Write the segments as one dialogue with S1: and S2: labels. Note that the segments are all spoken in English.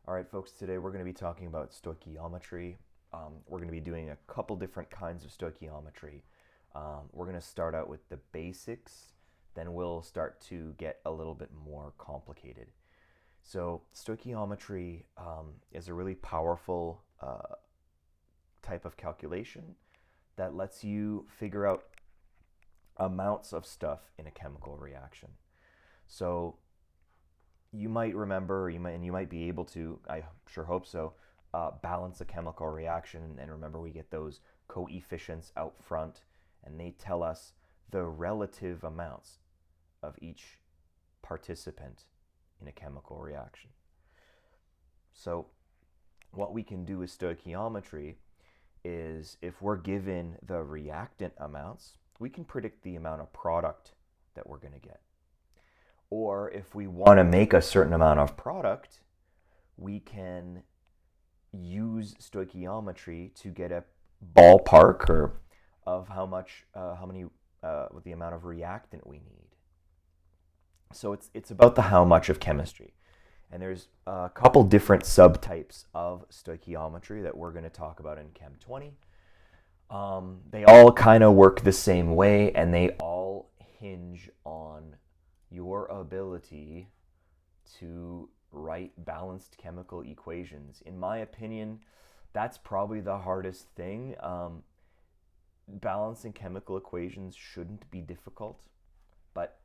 S1: All right, folks, today we're going to be talking about stoichiometry. We're going to be doing a couple different kinds of stoichiometry. We're going to start out with the basics, then we'll start to get a little bit more complicated. So, stoichiometry is a really powerful type of calculation that lets you figure out amounts of stuff in a chemical reaction. So, you might remember, or you might be able to, I sure hope so, balance a chemical reaction. And remember, we get those coefficients out front, and they tell us the relative amounts of each participant in a chemical reaction. So, what we can do with stoichiometry is if we're given the reactant amounts, we can predict the amount of product that we're going to get. Or if we want to make a certain amount of product, we can use stoichiometry to get a ballpark or of how many, the amount of reactant we need. So it's about the how much of chemistry. And there's a couple different subtypes of stoichiometry that we're going to talk about in Chem 20. They all kind of work the same way, and they all hinge on your ability to write balanced chemical equations. In my opinion, that's probably the hardest thing. Balancing chemical equations shouldn't be difficult, but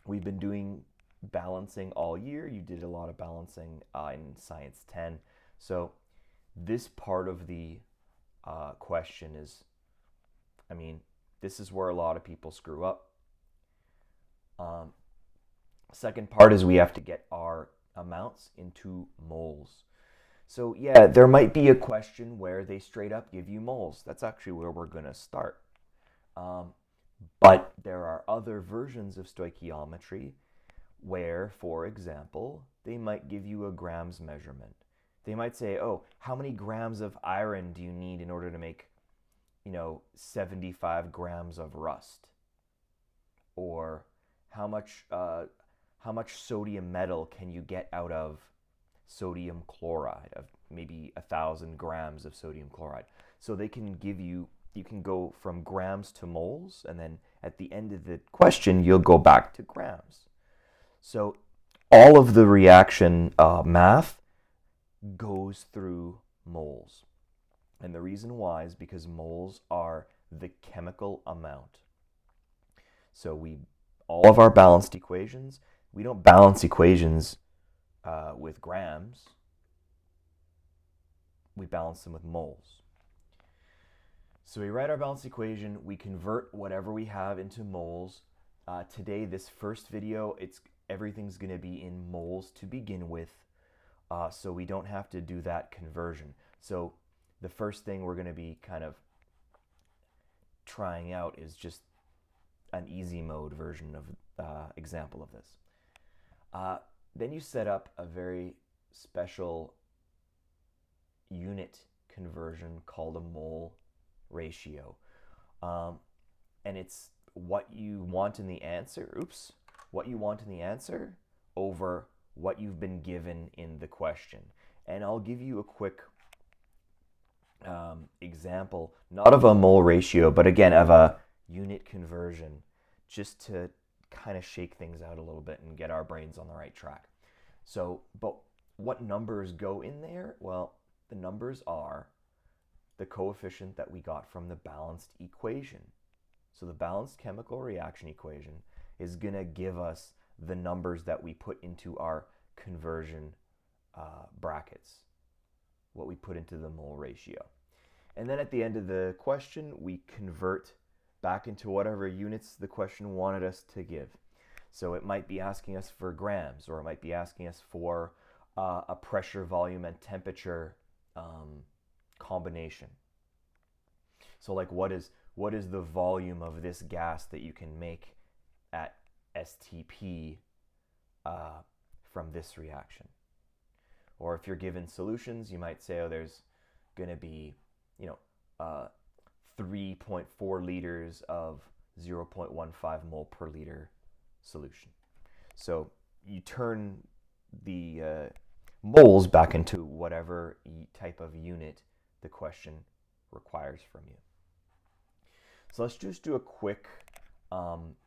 S1: we've been doing balancing all year. You did a lot of balancing in Science 10. So this part of the question is, this is where a lot of people screw up. Second part is we have to get our amounts into moles. So yeah, there might be a question where they straight up give you moles. That's actually where we're going to start. But there are other versions of stoichiometry where, for example, they might give you a grams measurement. They might say, oh, how many grams of iron do you need in order to make, 75 grams of rust? Or how much sodium metal can you get out of sodium chloride, of maybe 1,000 grams of sodium chloride? So they can give you can go from grams to moles, and then at the end of the question, you'll go back to grams. So all of the reaction math goes through moles. And the reason why is because moles are the chemical amount. So all of our balanced equations, we don't balance equations with grams. We balance them with moles. So we write our balanced equation, we convert whatever we have into moles. Today, this first video, everything's going to be in moles to begin with, so we don't have to do that conversion. So the first thing we're going to be kind of trying out is just an easy mode version of example of this. Then you set up a very special unit conversion called a mole ratio. And it's what you want in the answer, over what you've been given in the question. And I'll give you a quick example, not of a mole ratio, but again, of a unit conversion, just to kind of shake things out a little bit and get our brains on the right track. So, but what numbers go in there? Well, the numbers are the coefficient that we got from the balanced equation. So the balanced chemical reaction equation is going to give us the numbers that we put into our conversion brackets, what we put into the mole ratio. And then at the end of the question, we convert back into whatever units the question wanted us to give. So it might be asking us for grams, or it might be asking us for a pressure, volume, and temperature combination. So like what is the volume of this gas that you can make at STP from this reaction? Or if you're given solutions, you might say, oh, there's going to be 3.4 liters of 0.15 mole per liter solution. So you turn the moles back into whatever type of unit the question requires from you. So let's just do a quick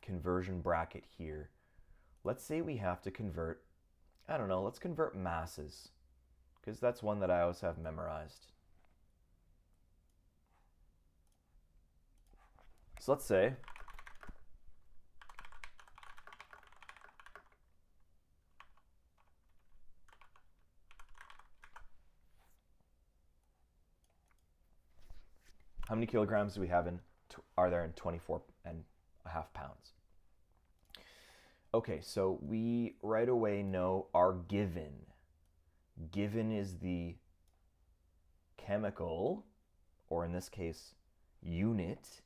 S1: conversion bracket here. Let's say we have to convert, I don't know, let's convert masses, because that's one that I always have memorized. So let's say how many kilograms do we have are there in 24.5 pounds? Okay, so we right away know our given. Given is the chemical, or in this case, unit,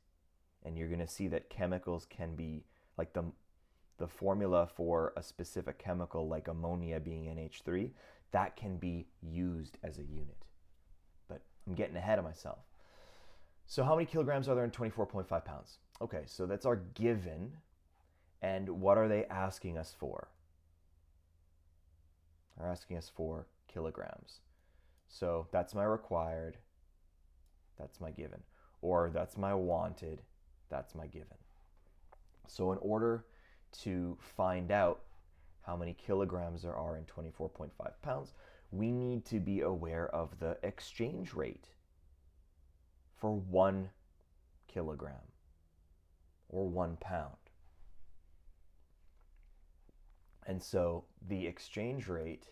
S1: and you're going to see that chemicals can be like the formula for a specific chemical like ammonia being NH3, that can be used as a unit. But I'm getting ahead of myself. So how many kilograms are there in 24.5 pounds? Okay, so that's our given. And what are they asking us for? They're asking us for kilograms. So that's my required, that's my given. Or that's my wanted, that's my given. So in order to find out how many kilograms there are in 24.5 pounds, we need to be aware of the exchange rate for 1 kilogram or 1 pound. And so the exchange rate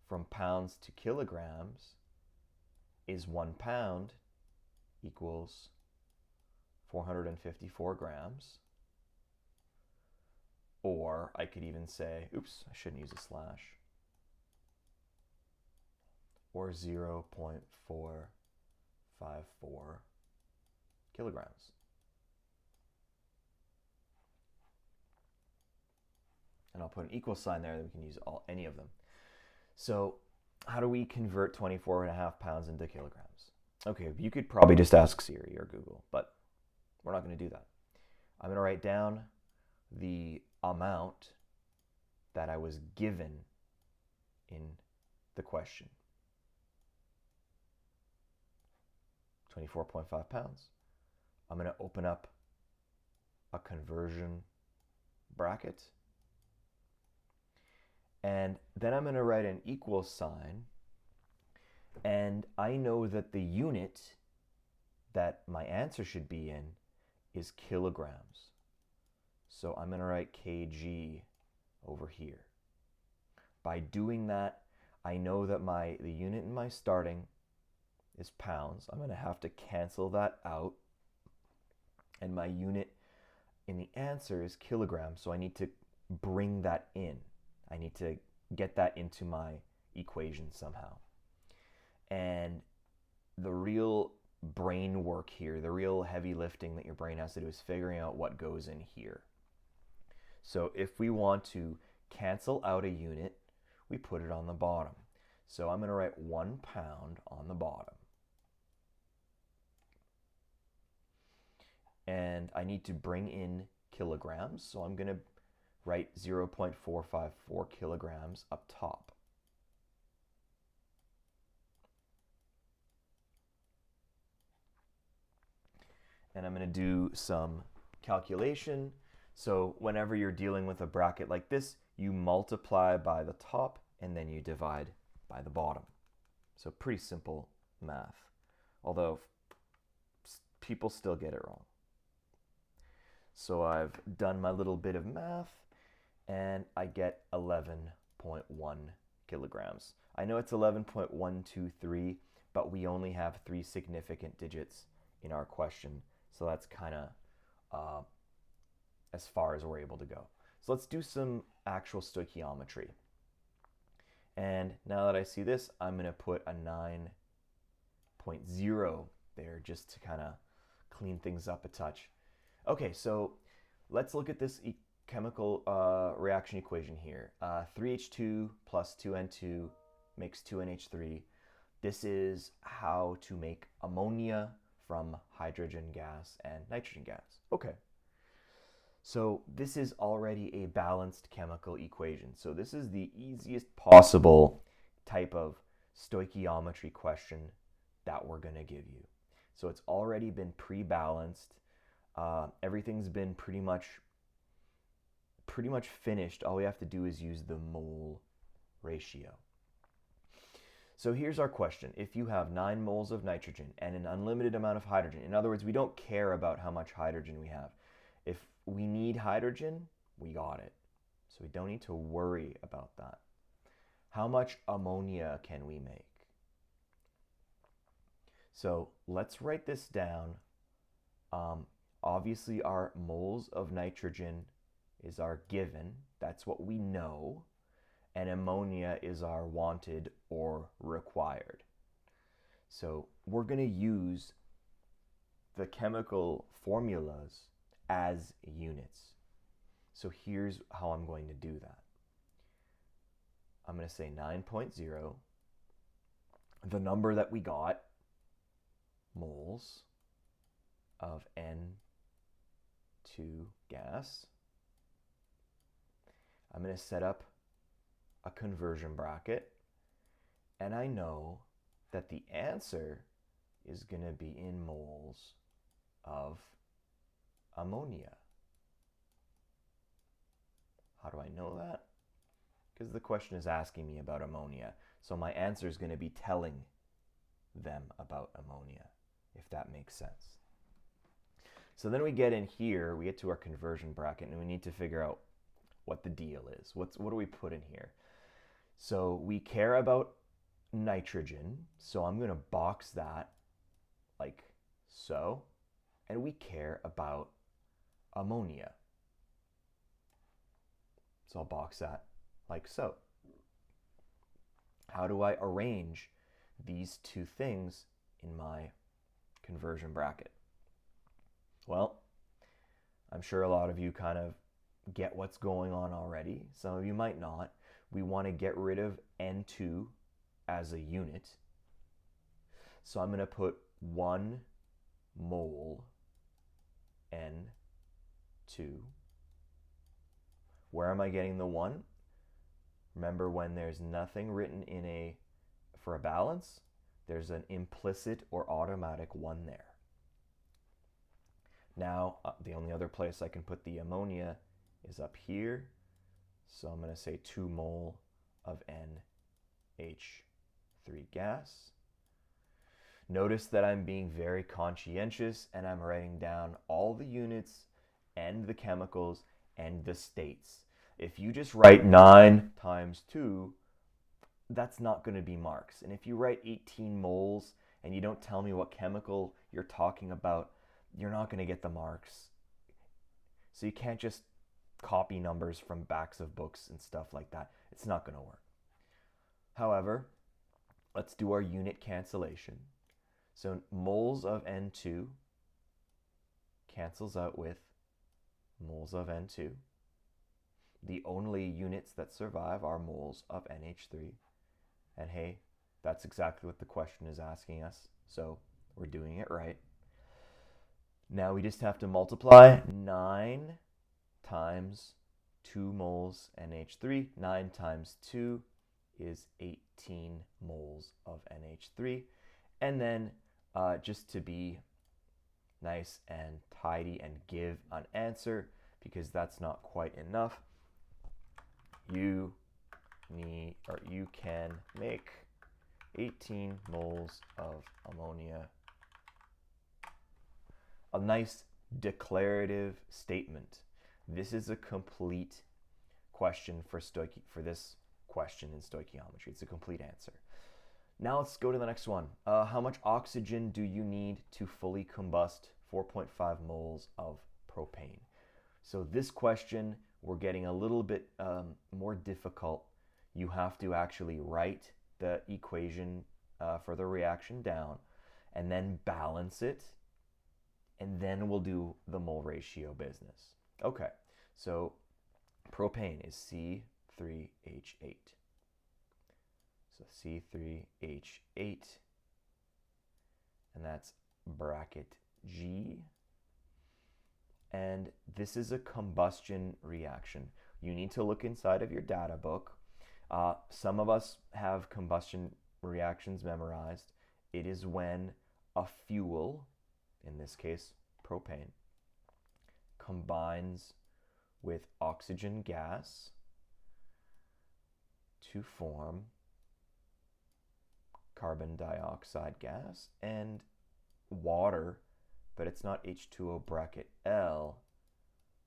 S1: from pounds to kilograms is 1 pound equals 454 grams. Or I could even say, oops, I shouldn't use a slash, or 0.454 kilograms. And I'll put an equal sign there, that we can use any of them. So how do we convert 24.5 pounds into kilograms? Okay, you could probably just ask Siri or Google, but we're not going to do that. I'm going to write down the amount that I was given in the question. 24.5 pounds. I'm going to open up a conversion bracket. And then I'm going to write an equal sign. And I know that the unit that my answer should be in is kilograms. So I'm going to write kg over here. By doing that, I know that the unit in my starting is pounds. I'm going to have to cancel that out. And my unit in the answer is kilograms. So I need to bring that in. I need to get that into my equation somehow. And the real brain work here, the real heavy lifting that your brain has to do is figuring out what goes in here. So if we want to cancel out a unit, we put it on the bottom. So I'm going to write 1 pound on the bottom. And I need to bring in kilograms, so I'm going to write 0.454 kilograms up top. And I'm going to do some calculation. So whenever you're dealing with a bracket like this, you multiply by the top and then you divide by the bottom. So pretty simple math, although people still get it wrong. So I've done my little bit of math and I get 11.1 kilograms. I know it's 11.123, but we only have 3 significant digits in our question. So that's kind of as far as we're able to go. So let's do some actual stoichiometry. And now that I see this, I'm going to put a 9.0 there just to kind of clean things up a touch. Okay, so let's look at this chemical reaction equation here. 3H2 plus 2N2 makes 2NH3. This is how to make ammonia from hydrogen gas and nitrogen gas. Okay. So this is already a balanced chemical equation. So this is the easiest possible type of stoichiometry question that we're going to give you. So it's already been pre-balanced. Everything's been pretty much finished. All we have to do is use the mole ratio. So here's our question. If you have 9 moles of nitrogen and an unlimited amount of hydrogen, in other words, we don't care about how much hydrogen we have. If we need hydrogen, we got it. So we don't need to worry about that. How much ammonia can we make? So let's write this down. Obviously, our moles of nitrogen is our given. That's what we know. And ammonia is our wanted or required. So we're going to use the chemical formulas as units. So here's how I'm going to do that. I'm going to say 9.0, the number that we got, moles of N2 gas. I'm going to set up a conversion bracket, and I know that the answer is going to be in moles of ammonia. How do I know that? Because the question is asking me about ammonia. So my answer is going to be telling them about ammonia, if that makes sense. So then we get in here, we get to our conversion bracket, and we need to figure out what the deal is. What do we put in here? So we care about nitrogen, so I'm going to box that like so. And we care about ammonia. So I'll box that like so. How do I arrange these two things in my conversion bracket? Well, I'm sure a lot of you kind of get what's going on already. Some of you might not. We want to get rid of N2 as a unit. So I'm going to put 1 mole N2. Where am I getting the 1? Remember, when there's nothing written for a balance, there's an implicit or automatic 1 there. Now, the only other place I can put the ammonia is up here. So I'm going to say 2 mole of NH3 gas. Notice that I'm being very conscientious and I'm writing down all the units and the chemicals and the states. If you just write 9 times 2, that's not going to be marks. And if you write 18 moles and you don't tell me what chemical you're talking about, you're not going to get the marks. So you can't just copy numbers from backs of books and stuff like that. It's not going to work. However, let's do our unit cancellation. So moles of N2 cancels out with moles of N2. The only units that survive are moles of NH3. And hey, that's exactly what the question is asking us. So we're doing it right. Now we just have to multiply 9 times 2 moles NH3. 9 times 2 is 18 moles of NH3. And then just to be nice and tidy and give an answer, because that's not quite enough, you can make 18 moles of ammonia. A nice declarative statement. This is a complete question for this question in stoichiometry. It's a complete answer. Now let's go to the next one. How much oxygen do you need to fully combust 4.5 moles of propane? So this question, we're getting a little bit more difficult. You have to actually write the equation for the reaction down and then balance it, and then we'll do the mole ratio business. Okay, so propane is C3H8. So C3H8, and that's bracket G. and this is a combustion reaction. You need to look inside of your data book. Some of us have combustion reactions memorized. It is when a fuel, in this case propane, combines with oxygen gas to form carbon dioxide gas and water, but it's not H2O bracket L,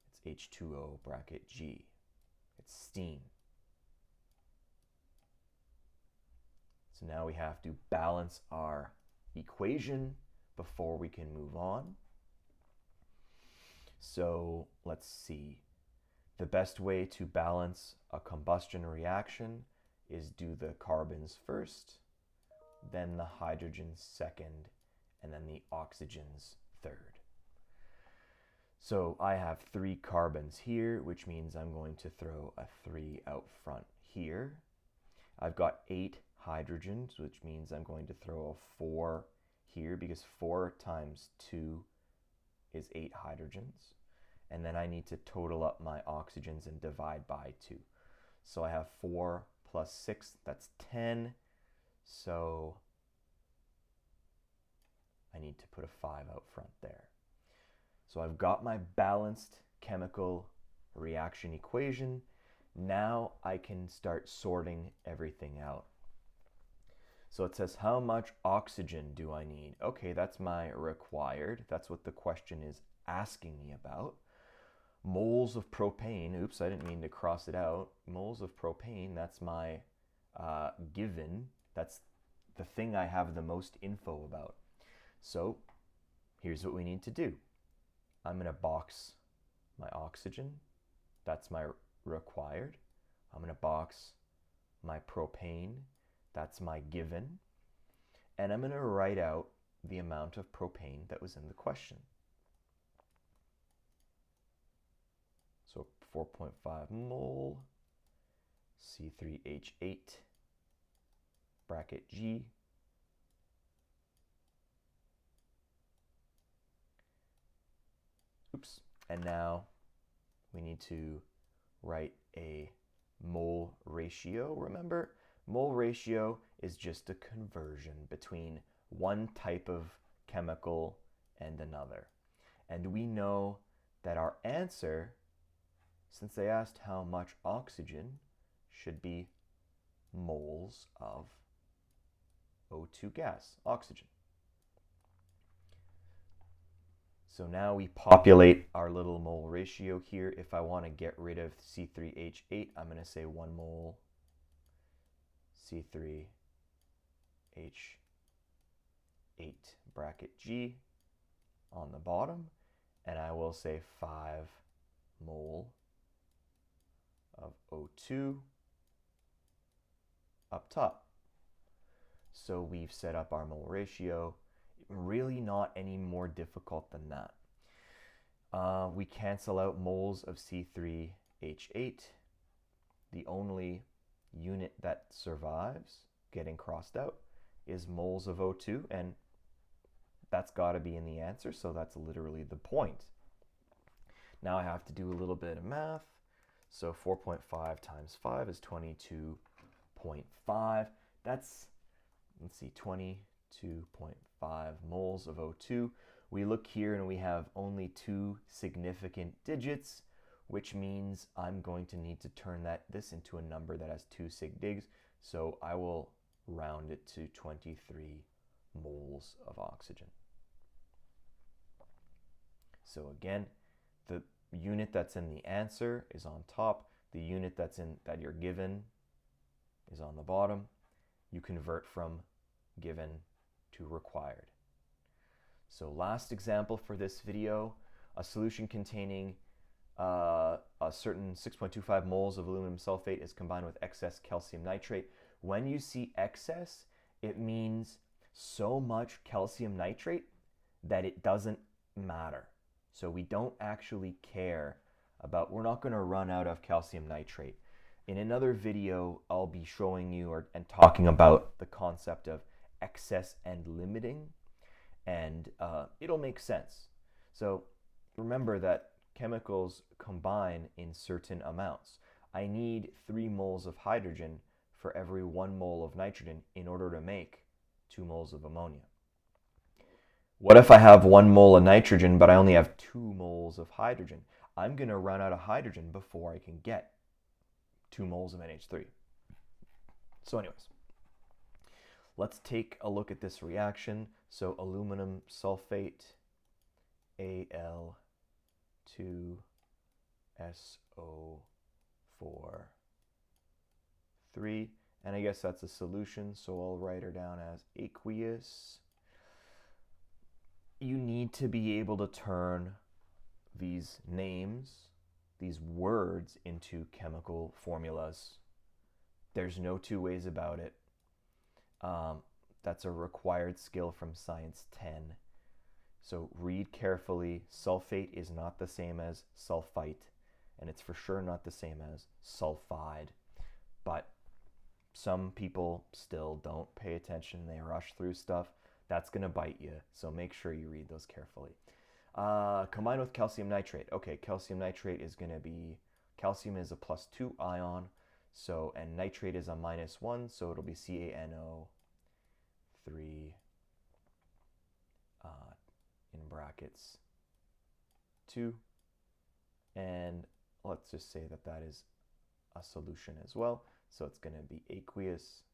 S1: it's H2O bracket G. It's steam. So now we have to balance our equation before we can move on. So let's see. The best way to balance a combustion reaction is do the carbons first, then the hydrogens second, and then the oxygens third. So I have 3 carbons here, which means I'm going to throw a 3 out front here. I've got 8 hydrogens, which means I'm going to throw a 4 here because 4 times 2 is 8 hydrogens. And then I need to total up my oxygens and divide by 2. So I have 4 plus 6, that's 10. So I need to put a 5 out front there. So I've got my balanced chemical reaction equation. Now I can start sorting everything out. So it says, how much oxygen do I need? Okay, that's my required. That's what the question is asking me about. Moles of propane, oops, I didn't mean to cross it out. Moles of propane, that's my given. That's the thing I have the most info about. So here's what we need to do. I'm going to box my oxygen. That's my required. I'm going to box my propane. That's my given. And I'm going to write out the amount of propane that was in the question. So 4.5 mole C3H8 bracket G oops, and now we need to write a mole ratio. Remember, mole ratio is just a conversion between one type of chemical and another. And we know that our answer, since they asked how much oxygen, should be moles of O2 gas, oxygen. So now we populate our little mole ratio here. If I want to get rid of C3H8, I'm going to say 1 mole C3H8 bracket G on the bottom, and I will say 5 mole of O2 up top. So we've set up our mole ratio. Really not any more difficult than that. We cancel out moles of C3H8. The only unit that survives getting crossed out is moles of O2, and that's got to be in the answer, so that's literally the point. Now I have to do a little bit of math. So 4.5 times 5 is 22.5. That's, let's see, 22.5 moles of O2. We look here and we have only 2 significant digits, which means I'm going to need to turn this into a number that has 2 sig digs. So I will round it to 23 moles of oxygen. So again, the unit that's in the answer is on top. The unit that you're given is on the bottom. You convert from given to required. So last example for this video, a solution containing a certain 6.25 moles of aluminum sulfate is combined with excess calcium nitrate. When you see excess, it means so much calcium nitrate that it doesn't matter. So we don't actually care about, we're not going to run out of calcium nitrate. In another video, I'll be showing you and talking about the concept of excess and limiting, and it'll make sense. So remember that chemicals combine in certain amounts. I need 3 moles of hydrogen for every 1 mole of nitrogen in order to make 2 moles of ammonia. What if I have 1 mole of nitrogen, but I only have 2 moles of hydrogen? I'm going to run out of hydrogen before I can get 2 moles of NH3. So anyways, let's take a look at this reaction. So aluminum sulfate, Al2SO4, 3. And I guess that's a solution, so I'll write her down as aqueous. You need to be able to turn these names, these words, into chemical formulas. There's no two ways about it. That's a required skill from Science 10. So read carefully. Sulfate is not the same as sulfite, and it's for sure not the same as sulfide. But some people still don't pay attention. They rush through stuff. That's going to bite you, so make sure you read those carefully. Combined with calcium nitrate. Okay, calcium nitrate is going to be, calcium is a +2 ion, so, and nitrate is a -1, so it'll be CaNO3 in brackets 2. And let's just say that that is a solution as well. So it's going to be aqueous.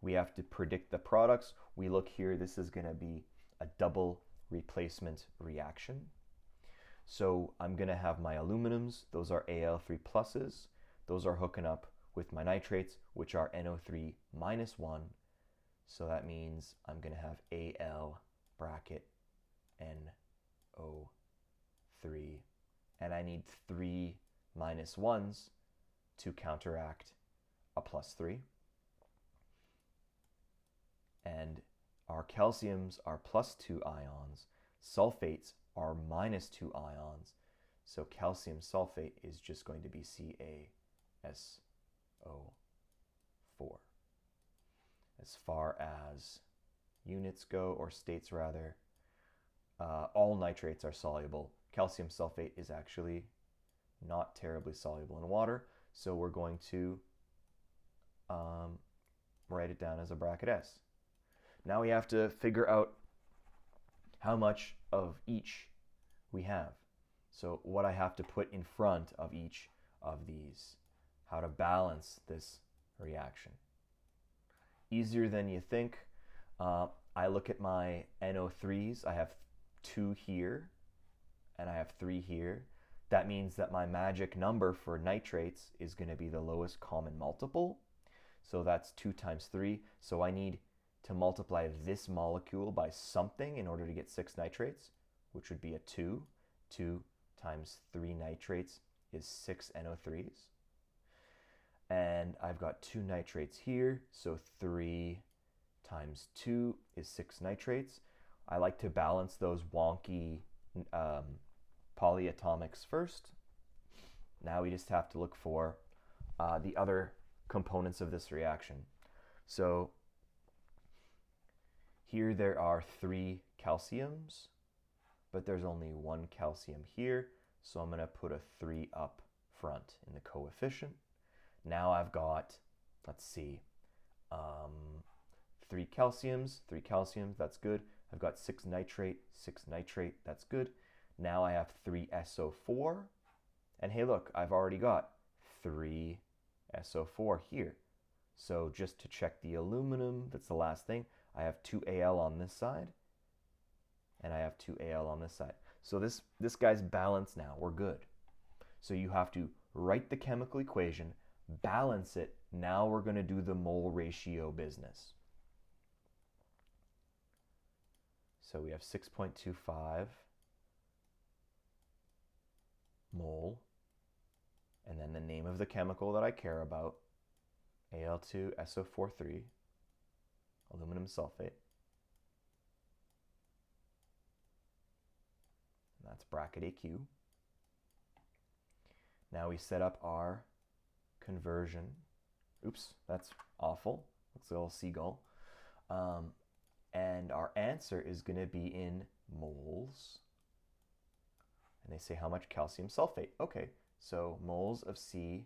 S1: We have to predict the products. We look here, this is going to be a double replacement reaction. So I'm going to have my aluminums, those are Al3 pluses. Those are hooking up with my nitrates, which are NO3 -1. So that means I'm going to have Al bracket NO3. And I need 3 -1s to counteract a +3. And our calciums are +2 ions. Sulfates are -2 ions. So calcium sulfate is just going to be CaSO4. As far as units go, or states rather, all nitrates are soluble. Calcium sulfate is actually not terribly soluble in water, so we're going to write it down as a bracket S. Now we have to figure out how much of each we have. So what I have to put in front of each of these, how to balance this reaction. Easier than you think. I look at my NO3s. I have 2 here and I have 3 here. That means that my magic number for nitrates is going to be the lowest common multiple. So that's 2 times 3. So I need to multiply this molecule by something in order to get 6 nitrates, which would be a 2. 2 times 3 nitrates is 6 NO3s. And I've got 2 nitrates here, so 3 times 2 is 6 nitrates. I like to balance those wonky polyatomics first. Now we just have to look for the other components of this reaction. So here there are 3 calciums, but there's only 1 calcium here, so I'm going to put a 3 up front in the coefficient. Now I've got, let's see, 3 calciums, that's good. I've got 6 nitrate, that's good. Now I have 3 SO4, and hey look, I've already got 3 SO4 here. So just to check the aluminum, that's the last thing, I have 2 Al on this side, and I have 2 Al on this side. So this guy's balanced now, we're good. So you have to write the chemical equation, balance it. Now we're going to do the mole ratio business. So we have 6.25 mole, and then the name of the chemical that I care about, Al2SO43, aluminum sulfate. And that's bracket AQ. Now we set up our conversion. Oops, that's awful. Looks like a little seagull. And our answer is going to be in moles. And they say how much calcium sulfate. Okay, so moles of CaSO4.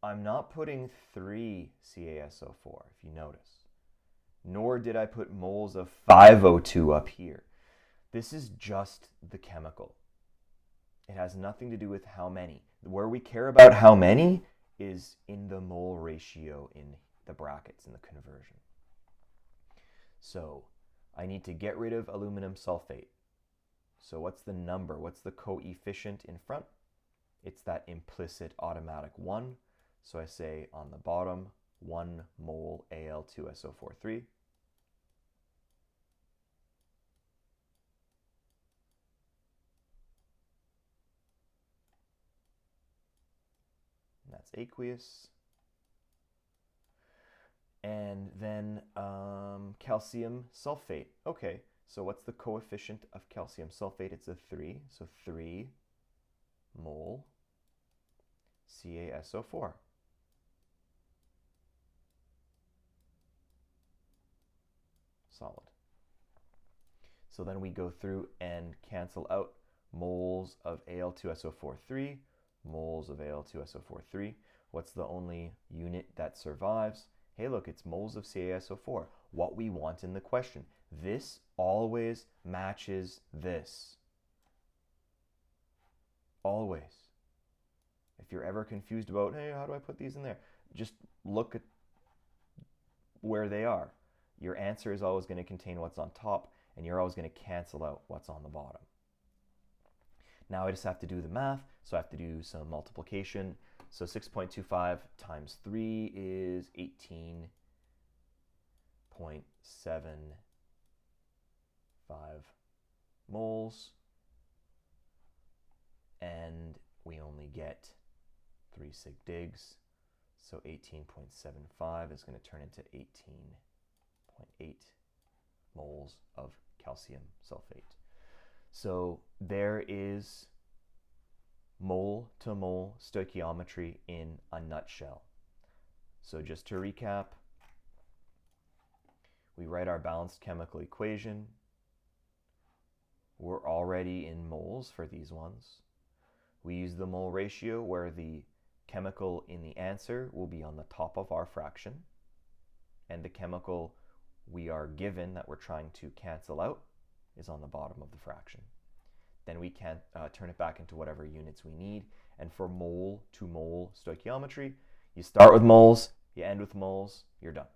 S1: I'm not putting 3 CaSO4, if you notice. Nor did I put moles of 5O2 up here. This is just the chemical. It has nothing to do with how many. Where we care about how many is in the mole ratio in the brackets in the conversion. So I need to get rid of aluminum sulfate. So what's the number? What's the coefficient in front? It's that implicit automatic 1. So I say on the bottom, 1 mole Al2SO43. And that's aqueous. And then calcium sulfate. Okay, so what's the coefficient of calcium sulfate? It's a 3, so 3 mole CaSO4. Solid. So then we go through and cancel out moles of Al2SO43, moles of Al2SO43. What's the only unit that survives? Hey, look, it's moles of CaSO4, what we want in the question. This always matches this. Always. If you're ever confused about, hey, how do I put these in there? Just look at where they are. Your answer is always going to contain what's on top, and you're always going to cancel out what's on the bottom. Now I just have to do the math, so I have to do some multiplication. So 6.25 times 3 is 18.75 moles, and we only get 3 sig digs, so 18.75 is going to turn into 18.8 moles of calcium sulfate. So there is mole to mole stoichiometry in a nutshell. So just to recap, we write our balanced chemical equation. We're already in moles for these ones. We use the mole ratio where the chemical in the answer will be on the top of our fraction, and the chemical we are given that we're trying to cancel out is on the bottom of the fraction. Then we can turn it back into whatever units we need. And for mole to mole stoichiometry, you start with moles, you end with moles, you're done.